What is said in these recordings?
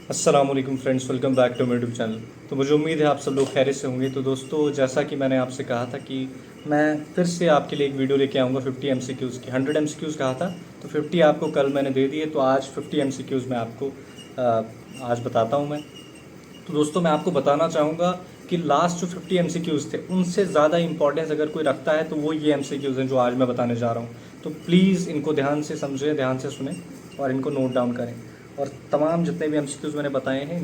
अस्सलाम वालेकुम friends, welcome back to my YouTube channel. तो मुझे उम्मीद है आप सब लोग खैरियत से होंगे। तो दोस्तों, जैसा कि मैंने आपसे कहा था कि मैं फिर से आपके लिए एक वीडियो लेके आऊँगा 50 एमसीक्यूज़ की। 100 एमसीक्यूज़ कहा था, तो 50 आपको कल मैंने दे दिए। तो आज 50 एमसीक्यूज़ मैं आपको आज बताता हूँ मैं। तो दोस्तों, मैं आपको बताना चाहूँगा कि लास्ट जो 50 एमसीक्यूज़ थे उनसे ज़्यादा इंपॉर्टेंस अगर कोई रखता है तो वो ये एमसीक्यूज़ हैं जो आज मैं बताने जा रहा हूँ। तो प्लीज़ इनको ध्यान से समझें, ध्यान से सुनें और इनको नोट डाउन करें। और तमाम जितने भी एमसीक्यूज़ मैंने बताए हैं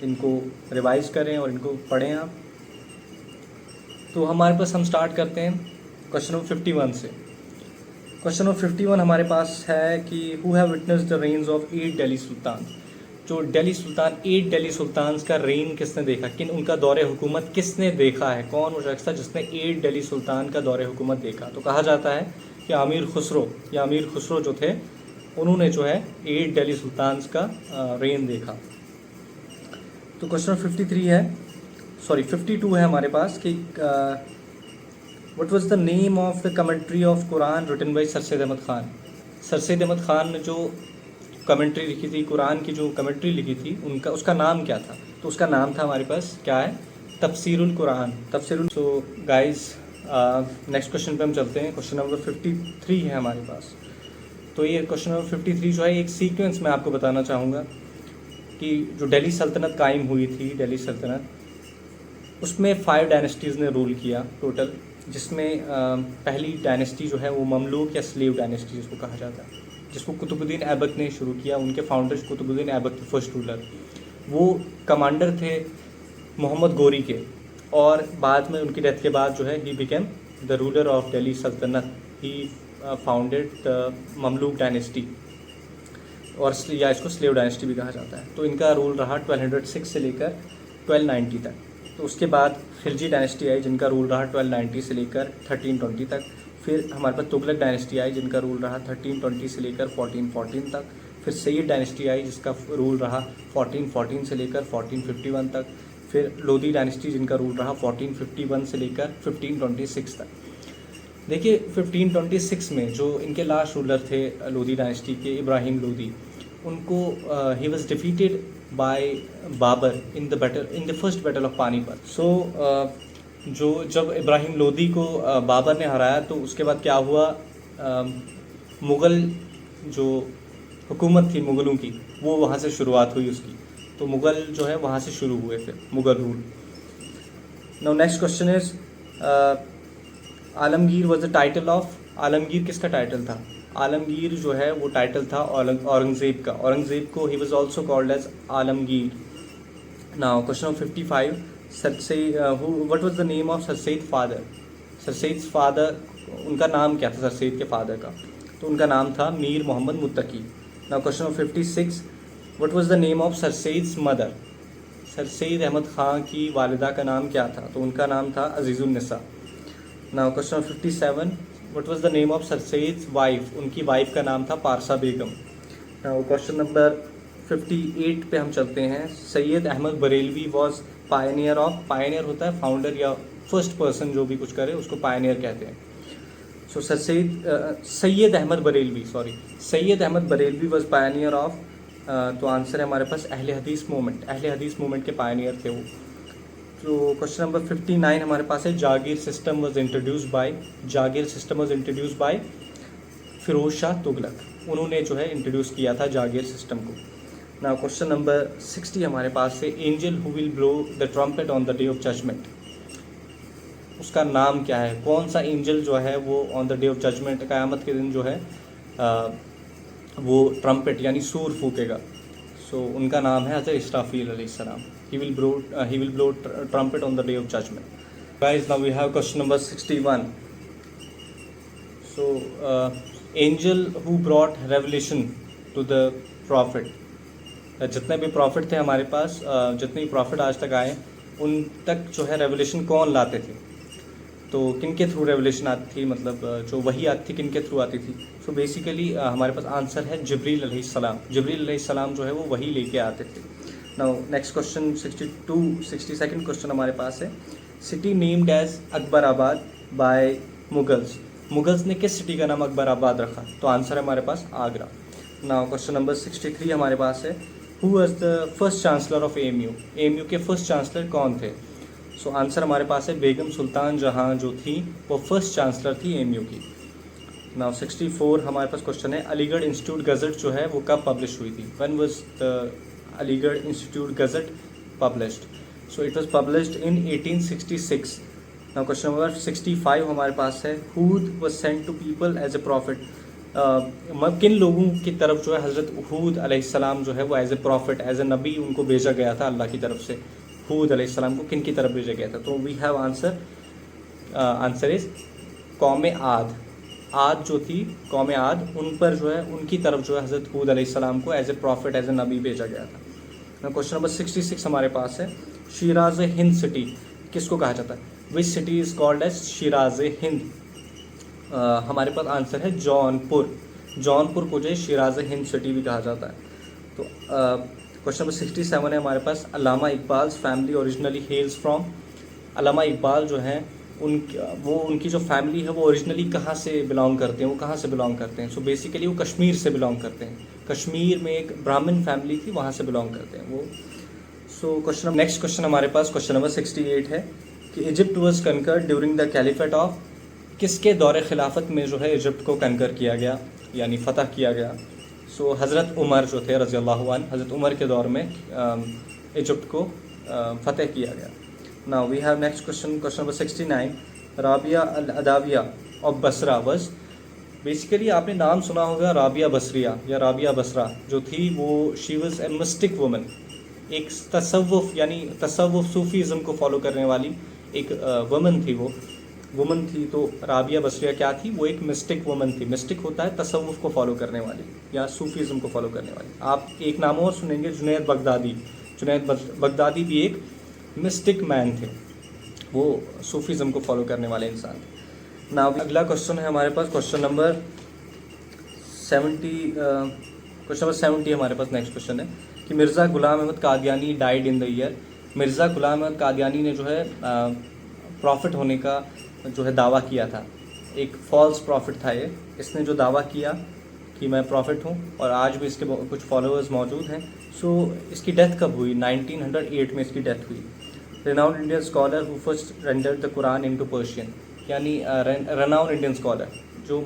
इनको रिवाइज करें और इनको पढ़ें आप। तो हमारे पास हम स्टार्ट करते हैं क्वेश्चन नंबर 51 से। क्वेश्चन नंबर 51 हमारे पास है कि who have witness the reigns of 8 Delhi sultan. जो दिल्ली सुल्तान 8 दिल्ली सुल्तान का रेन किसने देखा, उनका दौरे हुकूमत किसने देखा है, कौन वो शख्स था जिसने 8 दिल्ली सुल्तान का दौरे हुकूमत देखा। तो कहा जाता है कि अमीर खुसरो जो थे उन्होंने जो है 8 दिल्ली सुल्तान का रेन देखा। तो क्वेश्चन 53 है, सॉरी 52 है हमारे पास कि what was the name of the commentary of Quran written by sir Syed Ahmad Khan. Sir Syed Ahmad Khan ने जो कमेंट्री लिखी थी, कुरान की जो कमेंट्री लिखी थी, उसका नाम क्या था। तो उसका नाम था हमारे पास क्या है, Tafseerul Quran, Tafseerul. So guys, next question पे हम चलते हैं। क्वेश्चन नंबर 53 है हमारे पास। तो ये क्वेश्चन नंबर 53 जो है एक सीक्वेंस में आपको बताना चाहूँगा कि जो दिल्ली सल्तनत कायम हुई थी, दिल्ली सल्तनत, उसमें 5 डायनेस्टीज़ ने रूल किया टोटल, जिसमें पहली डायनेस्टी जो है वो ममलूक या स्लेव डायनेस्टी जिसको कहा जाता है, जिसको कुतुबुद्दीन ऐबक ने शुरू किया। उनके फाउंडर कुतुबुद्दीन ऐबक थे, फर्स्ट रूलर। वो कमांडर थे मोहम्मद गोरी के, और बाद में उनकी डेथ के बाद जो है he became the ruler of Delhi सल्तनत। ही फाउंडेड द ममलूक डायनेस्टी, और या इसको स्लेव डायनेस्टी भी कहा जाता है। तो इनका रूल रहा 1206 से लेकर 1290 तक। तो उसके बाद खिलजी डायनेस्टी आई जिनका रूल रहा 1290 से लेकर 1320 तक। फिर हमारे पास तुगलक डायनेस्टी आई जिनका रूल रहा 1320 से लेकर 1414 तक। फिर सैयद डायनेस्टी आई जिसका रूल रहा 1414 से लेकर 1451 तक। फिर लोधी डायनेस्टी जिनका रूल रहा 1451 से लेकर 1526 तक। देखिए 1526 में जो इनके लास्ट रूलर थे लोधी डायनेस्टी के, इब्राहिम लोधी, उनको he was defeated by Babur in the first battle of Panipat. So जो जब इब्राहिम लोधी को बाबर ने हराया तो उसके बाद क्या हुआ, मुग़ल जो हुकूमत थी मुग़लों की, वो वहाँ से शुरुआत हुई उसकी। तो मुग़ल जो है वहाँ से शुरू हुए फिर Mughal rule. Now next question is Alamgir was the title of. Alamgir किसका टाइटल था। आलमगीर जो है वो टाइटल था औरंगज़ेब का। औरंगज़ेब को ही was also called as Alamgir. Now question number 55, what was the name of sir Syed father. Sir Syed father, उनका नाम क्या था सर सैयद के फादर का। तो उनका नाम था Mir Mohammad Muttaqi. Now question number 56, what was the name of sir Syed mother. Sir Syed Ahmad Khan की वालिदा का नाम क्या था। तो उनका नाम था Azizunnisa. Now question number 57, what was the name of sir Syed wife. उनकी वाइफ का नाम था Parsa Begum. Now question number 58 पे हम चलते हैं। Syed Ahmad Barelvi was pioneer of. Pioneer होता है फाउंडर या फर्स्ट पर्सन जो भी कुछ करे उसको पायनियर कहते हैं। So Syed Ahmad Barelvi was pioneer of. तो आंसर है हमारे पास अहले हदीस मूवमेंट के पायनियर थे वो। तो क्वेश्चन नंबर 59 हमारे पास है jagir system was introduce by Firoz Shah Tughlaq. उन्होंने जो है इंट्रोड्यूस किया था जागीर सिस्टम को। नाउ क्वेश्चन नंबर 60 हमारे पास है angel who will blow the trumpet on the day of judgement. उसका नाम क्या है, कौन सा एंजल जो है वो on the day of judgement, क़यामत के दिन जो है वो ट्रम्पेट यानी सूर फूकेगा। सो उनका नाम है हज़रत इसराफील अलैहिस्सलाम। he will blow trumpet on the day of judgment. Guys, now we have question number 61. So angel who brought revelation to the prophet. जितने भी प्रॉफिट थे हमारे पास, जितने भी प्रॉफिट आज तक आए उन तक जो है रेवलेशन कौन लाते थे। तो किन के थ्रू रेवलेशन आती थी, मतलब जो वही आती थी किन के थ्रू आती थी। सो बेसिकली हमारे पास आंसर है जिब्रील अलैहिस्सलाम। जिब्रील अलैहिस्सलाम जो है वो वही लेके आते थे। Now next question 62nd question हमारे पास है city named as Akbarabad by Mughals ने किस सिटी का नाम अकबराबाद रखा। तो आंसर है हमारे पास आगरा। नाउ क्वेश्चन नंबर 63 हमारे पास है who was the first chancellor of AMU, AMU के फर्स्ट चांसलर कौन थे? सो आंसर हमारे पास है बेगम सुल्तान जहां जो थी वो फर्स्ट चांसलर थी एएमयू की। नाउ 64 हमारे पास क्वेश्चन है, अलीगढ़ इंस्टीट्यूट गजट जो है वो कब पब्लिश हुई थी? When was the Aligarh institute gazette published? So it was published in 1866। Now question number 65 हमारे पास है, Hud was sent to people as a prophet. किन लोगों की तरफ जो है हज़रत हूद अलैहिस्सलाम जो है वो as a prophet, as a नबी उनको भेजा गया था अल्लाह की तरफ से? हूद अलैहिस्सलाम को किन की तरफ भेजा गया था? तो we have answer, answer is कौम आद। आद जो थी, कौम आद, उन पर जो है उनकी तरफ जो है हज़रत हूद अलैहिस्सलाम को as a prophet, as a नबी भेजा गया था। क्वेश्चन नंबर 66 हमारे पास है, शिराज हिंद सिटी किसको कहा जाता है? Which city is called as Shiraz Hind? हमारे पास आंसर है जौनपुर। जौनपुर को जो है शिराज हिंद सिटी भी कहा जाता है। तो क्वेश्चन नंबर 67 है हमारे पास, Allama Iqbal family originally hails from? Allama Iqbal जो हैं उनकी जो फैमिली है वो ओरिजिनली कहाँ से बिलोंग करते हैं? वो कहाँ से बिलोंग करते हैं? सो बेसिकली वो कश्मीर से बिलोंग करते हैं। कश्मीर में एक ब्राह्मण फैमिली थी, वहाँ से बिलोंग करते हैं वो। सो क्वेश्चन, नेक्स्ट क्वेश्चन हमारे पास क्वेश्चन नंबर 68 है कि Egypt was conquered during the caliphate of? किसके दौरे खिलाफत में जो है इजिप्ट को कंकर किया गया, यानी फ़तह किया गया? सो हज़रत उमर जो थे रज़ी अल्लाहु अन्हु, हज़रत उमर के दौर में इजिप्ट को फ़तह किया गया। Now we have next question, question number 69, Rabia al Adawiya of Basra was? Basically आपने नाम सुना होगा राबिया बसरिया या राबिया बसरा जो थी वो she was a mystic woman, एक तसव्वुफ यानी तसव्वुफ सूफीज़म को फॉलो करने वाली एक वुमन थी वो, वुमन थी। तो राबिया बसरिया क्या थी? वो एक मिस्टिक वुमन थी। मिस्टिक होता है तसव्वुफ को फॉलो करने वाली या सूफीज़म को फॉलो करने वाली। आप एक नाम और सुनेंगे, जुनैद बगदादी। जुनैद बगदादी भी एक मिस्टिक मैन थे, वो सूफीज़म को फॉलो करने वाले इंसान थे। ना अगला क्वेश्चन है हमारे पास क्वेश्चन नंबर 70 हमारे पास नेक्स्ट क्वेश्चन है कि Mirza Ghulam Ahmad Qadiani died in the year? Mirza Ghulam Ahmad Qadiani ने जो है प्रॉफिट होने का जो है दावा किया था, एक फॉल्स प्रॉफिट था ये। इसने जो दावा किया कि मैं प्रॉफिट हूँ और आज भी इसके कुछ फॉलोअर्स मौजूद हैं। सो इसकी डेथ कब हुई? 1908 में इसकी डेथ हुई। Renowned Indian scholar who first rendered the Quran into Persian, यानी रेनाउंड इंडियन स्कॉलर जो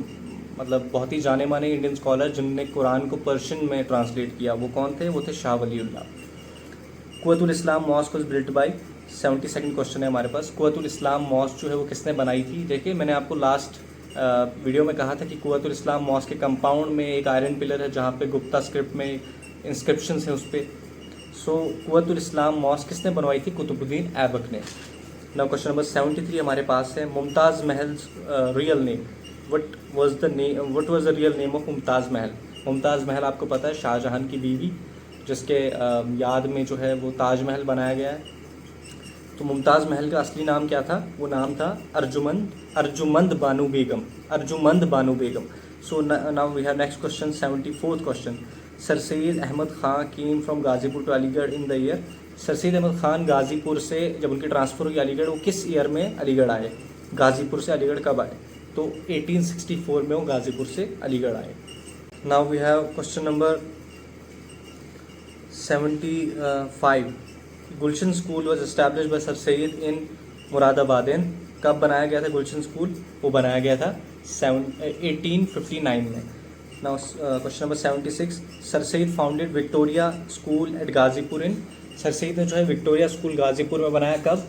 मतलब बहुत ही जाने माने इंडियन स्कॉलर जिनने कुरान को पर्शियन में ट्रांसलेट किया, वो कौन थे? वो थे Shah Waliullah. Quwwatul Islam mosque was built by? 72nd question है हमारे पास, कुव्वतुल इस्लाम मॉस्क जो है वो किसने बनाई थी? देखिए मैंने आपको लास्ट वीडियो में कहा था कि कुव्वतुल इस्लाम मॉस्क के कंपाउंड में एक आयरन पिलर है जहाँ पे गुप्ता स्क्रिप्ट में इंस्क्रिप्शंस हैं उस पर। सो कुव्वतुल इस्लाम मॉस्क किसने बनवाई थी? कुतुबुद्दीन ऐबक ने। नाउ क्वेश्चन नंबर 73 हमारे पास है, मुमताज़ महल real name? What was the real name of Mumtaz महल? मुमताज़ महल आपको पता है शाहजहां की बीवी, जिसके याद में जो है वो ताजमहल बनाया गया है। तो मुमताज़ महल का असली नाम क्या था? वो नाम था Arjumand Bano Begum, Arjumand Bano Begum. So now we have next question, 74th question, sir Syed Ahmad Khan came from Ghazipur to Aligarh in the year? Sir Syed Ahmad Khan Ghazipur से जब उनकी ट्रांसफ़र हुई अलीगढ़, वो किस ईयर में अलीगढ़ आए? गाज़ीपुर से अलीगढ़ कब आए? तो 1864 में वो गाज़ीपुर से अलीगढ़ आए। Now we have question number 75, Gulshan school was establish by sir Syed in Moradabad in? कब बनाया गया था गुलशन स्कूल? वो बनाया गया था 1859 में। Now question number 76, sir Syed founded Victoria school eight Ghazipur इन? सर सैयद ने जो है विक्टोरिया स्कूल गाज़ीपुर में बनाया कब?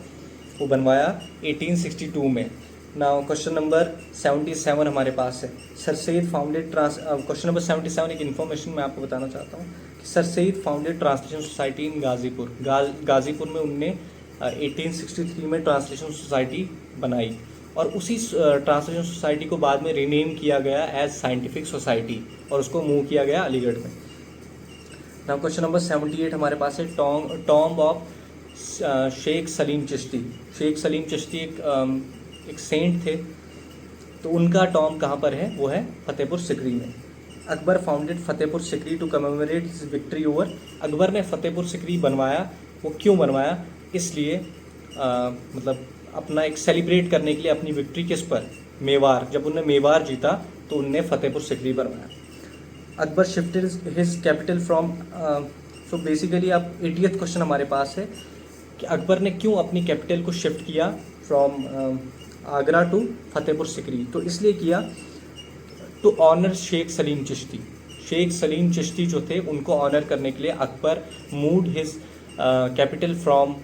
वो बनवाया 1862 में। नाउ क्वेश्चन नंबर 77 हमारे पास है, sir Syed founded question number 77 एक इन्फॉर्मेशन मैं आपको बताना चाहता हूँ कि sir Syed founded translation society in Ghazipur. Ghazipur में उनने 1863 में ट्रांसलेशन सोसाइटी बनाई और उसी ट्रांसलेशन सोसाइटी को बाद में रीनेम किया गया एज साइंटिफिक सोसाइटी और उसको मूव किया गया अलीगढ़ में। नाउ क्वेश्चन नंबर 78 हमारे पास है, टॉम्ब ऑफ शेख सलीम चिश्ती। शेख सलीम चिश्ती एक सेंट थे, तो उनका टॉम्ब कहाँ पर है? वो है फतेहपुर सिकरी में। Akbar founded Fatehpur Sikri to commemorate his victory over? Akbar ने फतेहपुर सिकरी बनवाया, वो क्यों बनवाया? इसलिए मतलब अपना एक सेलिब्रेट करने के लिए अपनी विक्ट्री किस पर? मेवार। जब उन्होंने मेवार जीता तो उनने फतेहपुर सिकरी बनवाया। Akbar shifted his capital from so basically अब 80th क्वेश्चन हमारे पास है कि अकबर ने क्यों अपनी कैपिटल को शिफ्ट किया फ्रॉम आगरा टू फतेहपुर सिकरी। तो इसलिए किया टू ऑनर शेख सलीम चिश्ती। शेख सलीम चिश्ती जो थे उनको ऑनर करने के लिए Akbar moved his capital from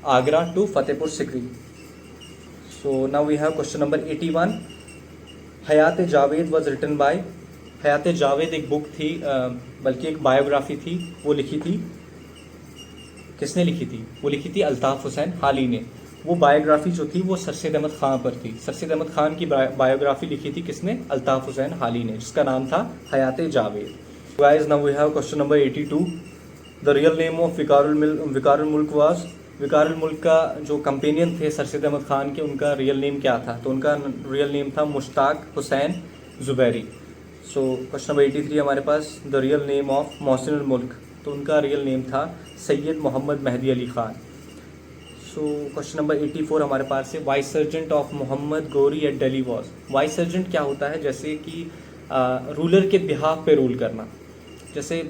Agra to Fatehpur Sikri. So now we have question number 81। Hayat Javed was written by. Hayat Javed एक बुक थी, बल्कि एक बायोग्राफी थी, वो लिखी थी, किसने लिखी थी? वो लिखी थी अल्ताफ़ हुसैन हाली ने। वो बायोग्राफी जो थी वो सर सैयद अहमद ख़ान पर थी। सर सैयद अहमद ख़ान की बायोग्राफी लिखी थी किसने? अल्ताफ़ हुसैन हाली ने, जिसका नाम था Hayat Javed. Guys now we have question number 82। The real name of Viqarul Mulk was. विकारुल मुल्क का जो कंपेनियन थे सर सैयद अहमद ख़ान के, उनका रियल नेम क्या था? तो उनका रियल नेम था Mushtaq Hussain Zubairi. So question number 83 हमारे पास, the real name of Mohsinul Mulk. तो उनका रियल नेम था Syed Mohammad Mehdi Ali Khan. So question number 84 हमारे पास है, vicegerent of Mohammad Ghori at Delhi was. Vicegerent क्या होता है? जैसे कि रूलर के बिहाफ पे रूल करना। जैसे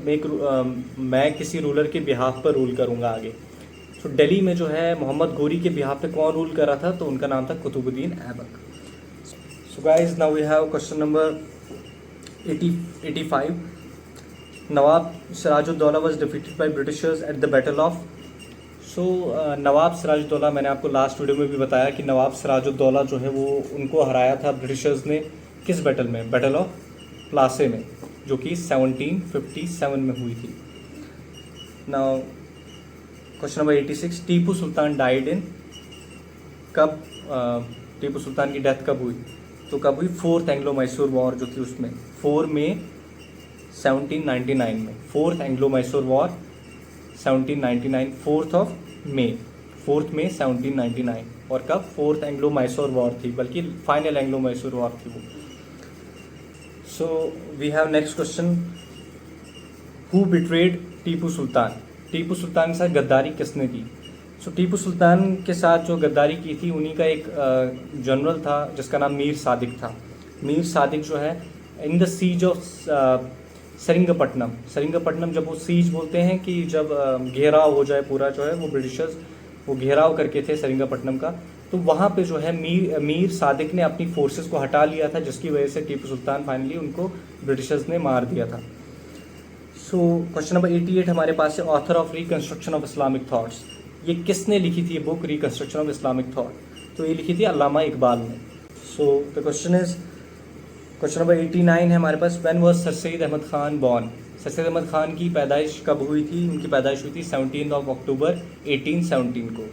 मैं किसी रूलर के बिहाफ पर रूल करूँगा आगे। तो दिल्ली में जो है मोहम्मद गौरी के बिहाफ पे कौन रूल कर रहा था? तो उनका नाम था Qutbuddin Aibak. So guys now we have question number 85। Nawab Sirajuddaula was defeated by Britishers at the battle of. So Nawab Sirajuddaula, मैंने आपको लास्ट वीडियो में भी बताया कि नवाब सिराजुद्दौला जो है वो उनको हराया था ब्रिटिशर्स ने। किस बैटल में? बैटल ऑफ प्लासे में, जो कि 1757 में हुई थी। Now question number 86। Tipu Sultan died in. कब टीपू सुल्तान की डेथ कब हुई? तो कब हुई? 4th एंग्लो मैसूर वॉर जो थी उसमें, 4 मई 1799 में। 4th Anglo Mysore war 1799, 4th of May, 4th मई 1799। और कब? 4th एंग्लो मैसूर वॉर थी, बल्कि फाइनल एंग्लो मैसूर वॉर थी वो। So we have next question, who betrayed Tipu Sultan. Tipu Sultan के साथ गद्दारी किसने की? सो टीपू सुल्तान के साथ जो गद्दारी की थी उन्हीं का एक जनरल था जिसका नाम मीर सादिक था। मीर सादिक जो है in the seize of Seringapatam. Seringapatam जब वो सीज बोलते हैं कि जब घेराव हो जाए पूरा, जो है वो ब्रिटिशर्स वो घेराव करके थे सेरिंगपट्टनम का, तो वहाँ पे जो है मीर सादिक ने अपनी फोर्सेस को हटा लिया था, जिसकी वजह से टीपू सुल्तान फाइनली उनको ब्रिटिशर्स ने मार दिया था। सो क्वेश्चन नंबर 88 हमारे पास है, author of reconstruction of Islamic thoughts. ये किसने लिखी थी ये book, reconstruction of Islamic thought? तो ये लिखी थी अल्लामा इकबाल ने। So the question is, question number 89 है हमारे पास, when was sir Syed Ahmad Khan born. Sir Syed Ahmad Khan की पैदाइश कब हुई थी? उनकी पैदाइश हुई थी 17 अक्टूबर 1817 को।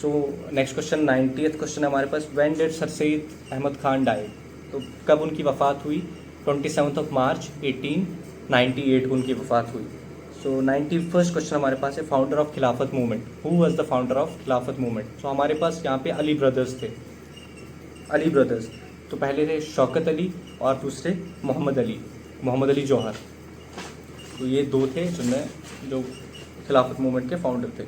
So next question 90th question है हमारे पास, when did sir Syed Ahmad Khan died. तो कब उनकी वफ़ात हुई? 27 मार्च 1898 को उनकी वफ़ात हुई। सो 91st क्वेश्चन हमारे पास है, फाउंडर ऑफ खिलाफत movement. Who was the founder of खिलाफत मूवमेंट? तो हमारे पास यहाँ पे अली ब्रदर्स थे। अली ब्रदर्स, तो पहले थे शौकत अली और दूसरे मोहम्मद अली जौहर। तो ये दो थे जो खिलाफत मूवमेंट के फाउंडर थे।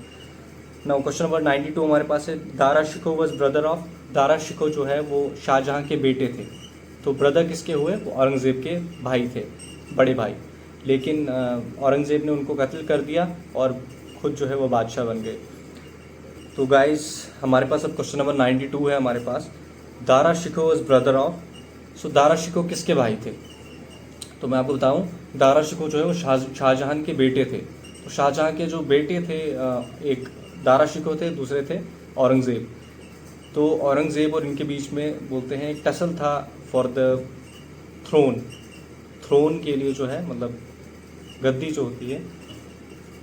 नाउ क्वेश्चन नंबर 92 हमारे पास है, Dara Shikoh was brother of. Dara Shikoh जो है वो शाहजहाँ के बेटे थे। तो ब्रदर किसके हुए? वो औरंगज़ेब के भाई थे, बड़े भाई। लेकिन औरंगज़ेब ने उनको कत्ल कर दिया और ख़ुद जो है वो बादशाह बन गए। तो गाइस हमारे पास अब क्वेश्चन नंबर 92 है हमारे पास, Dara Shikoh was brother of. So Dara Shikoh किसके भाई थे? तो मैं आपको बताऊं, दारा शिकोह जो है वो शाहजहाँ के बेटे थे। तो शाहजहाँ के जो बेटे थे, एक दारा शिकोह थे, दूसरे थे औरंगज़ेब। तो औरंगज़ेब और इनके बीच में बोलते हैं एक टसल था फॉर द थ्रोन के लिए, जो है मतलब गद्दी जो होती है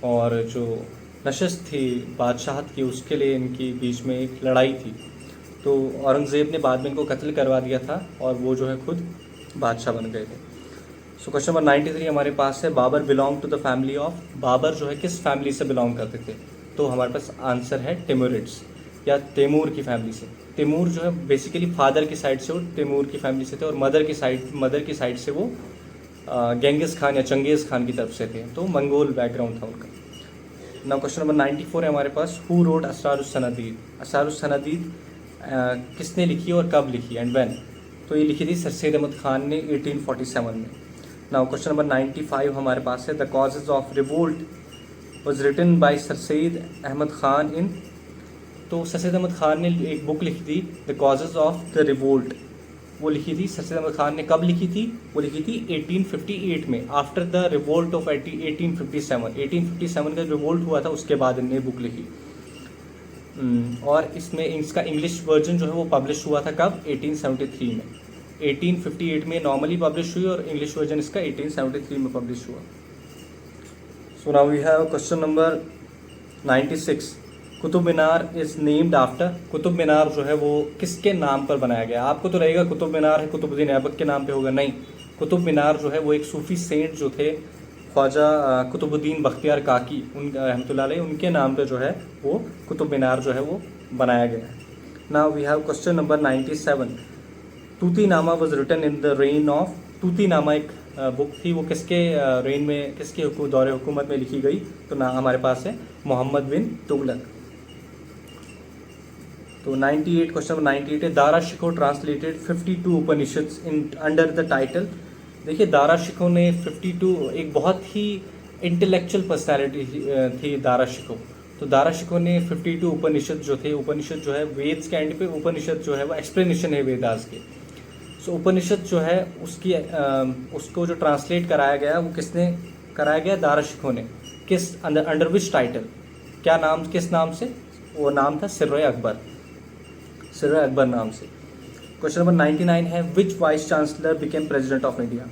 और जो नशस्त थी बादशाहत की, उसके लिए इनकी बीच में एक लड़ाई थी। तो औरंगज़ेब ने बाद में इनको कत्ल करवा दिया था और वो जो है खुद बादशाह बन गए थे। सो क्वेश्चन नंबर 93 हमारे पास है, Babur belong to the family of. Babur जो है किस फैमिली से बिलोंग करते थे? तो हमारे पास आंसर है टिमोरिड्स या तैमूर की फैमिली से। तैमूर जो है बेसिकली फादर की साइड से वो तैमूर की फैमिली से थे और मदर की साइड से वो गेंगिस खान या चंगेज़ खान की तरफ से थे। तो मंगोल बैकग्राउंड था उनका। नाउ क्वेश्चन नंबर 94 है हमारे पास, हु रोड असरारुस सनादीद। असरारुस सनादीद किसने लिखी और कब लिखी एंड व्हेन? तो ये लिखी थी सर सैयद अहमद ख़ान ने 1847 में। नाउ क्वेश्चन नंबर 95 हमारे पास है, the causes of revolt was written by sir Syed Ahmad Khan in. तो सर सैयद अहमद ख़ान ने एक बुक लिखी थी the causes of the revolt, वो लिखी थी सर सैयद अहमद ख़ान ने। कब लिखी थी? वो लिखी थी 1858 में, आफ्टर द रिवोल्ट ऑफ 1857 का रिवोल्ट हुआ था उसके बाद इनने बुक लिखी। और इसमें इसका इंग्लिश वर्जन जो है वो पब्लिश हुआ था कब? 1873 में। 1858 में नॉर्मली पब्लिश हुई और इंग्लिश वर्जन इसका 1873 में पब्लिश हुआ। So now we have question number 96, Qutub Minar is named after. Qutub Minar जो है वो किसके नाम पर बनाया गया? आपको तो रहेगा कुतुब मीनार है कुतुबुद्दीन ऐबक के नाम पे होगा, नहीं। कुतुब मीनार जो है वो एक सूफ़ी सेंट जो थे ख्वाजा कुतुबुद्दीन बख्तियार काकी उन रहमतुल्लाह अलैह, उनके नाम पे जो है वो कुतुब मीनार जो है वो बनाया गया है। Now we have question number 97, Tutinama was written in the reign of. Tutinama एक बुक थी, वो किसके रेन में, किसके दौरे हुकूमत में लिखी गई? तो ना हमारे पास है मोहम्मद बिन तुगलक। तो 98 क्वेश्चन नंबर 98 है, Dara Shikoh translated 52 Upanishads in under the title. देखिए दारा शिकोह ने 52, एक बहुत ही इंटेलेक्चुअल पर्सनैलिटी थी दारा शिकोह। तो दारा शिकोह ने 52 उपनिषद जो थे, उपनिषद जो है वेद्स के एंड पे, उपनिषद जो है वो एक्सप्लेनेशन है वेदास के। सो उपनिषद जो है उसकी उसको जो ट्रांसलेट कराया गया वो किसने कराया गया? दारा शिकोह ने। किस अंडर विच टाइटल, क्या नाम, किस नाम से? वो नाम था सिर्र अकबर, सिर्र अकबर नाम से। क्वेश्चन नंबर 99 है, which vice chancellor became president of India.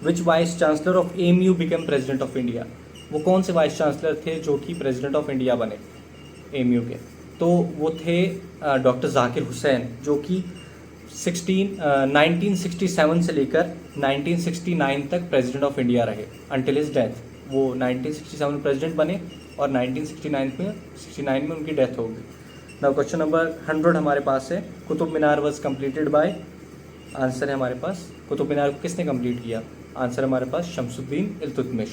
Which vice chancellor of AMU became president of India. वो कौन से वाइस चांसलर थे जो कि प्रेसिडेंट ऑफ इंडिया बने एएमयू के? तो वो थे डॉक्टर जाकिर हुसैन, जो कि 1967 से लेकर 1969 तक प्रेसिडेंट ऑफ इंडिया रहे अंटिल हिज डेथ। वो 1967 में प्रेसिडेंट बने और 1969 में उनकी डेथ हो गई। नाउ क्वेश्चन नंबर 100 हमारे पास है, Qutub Minar was completed by. Answer है हमारे पास, कुतुब मीनार को किसने कंप्लीट किया? आंसर हमारे पास Shamsuddin Iltutmish.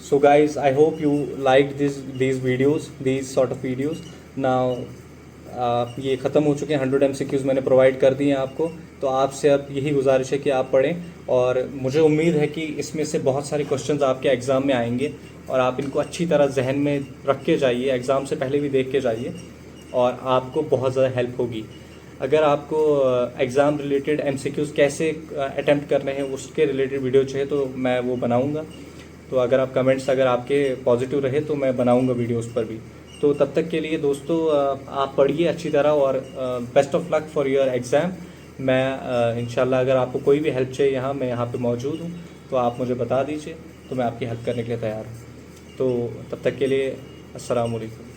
So guys I hope you like these videos, these sort of videos. Now ये ख़त्म हो चुके हैं, 100 MCQs मैंने प्रोवाइड कर दिए हैं आपको। तो आपसे अब यही गुजारिश है कि आप पढ़ें, और मुझे उम्मीद है कि इसमें से बहुत सारे क्वेश्चंस आपके एग्ज़ाम में आएंगे और आप इनको अच्छी तरह जहन में रख के जाइए, एग्ज़ाम से पहले भी देख के जाइए और आपको बहुत ज़्यादा हेल्प होगी। अगर आपको एग्ज़ाम रिलेटेड MCQs कैसे अटैम्प्ट करने हैं उसके रिलेटेड वीडियो चाहिए तो मैं वो बनाऊँगा। तो अगर आप कमेंट्स अगर आपके पॉजिटिव रहे तो मैं बनाऊँगा वीडियो उस पर भी। तो तब तक के लिए दोस्तों आप पढ़िए अच्छी तरह और best of luck for your exam. मैं इंशाल्लाह अगर आपको कोई भी हेल्प चाहिए मैं यहाँ पे मौजूद हूँ, तो आप मुझे बता दीजिए, तो मैं आपकी हेल्प करने के लिए तैयार हूँ। तो तब तक के लिए अस्सलाम वालेकुम।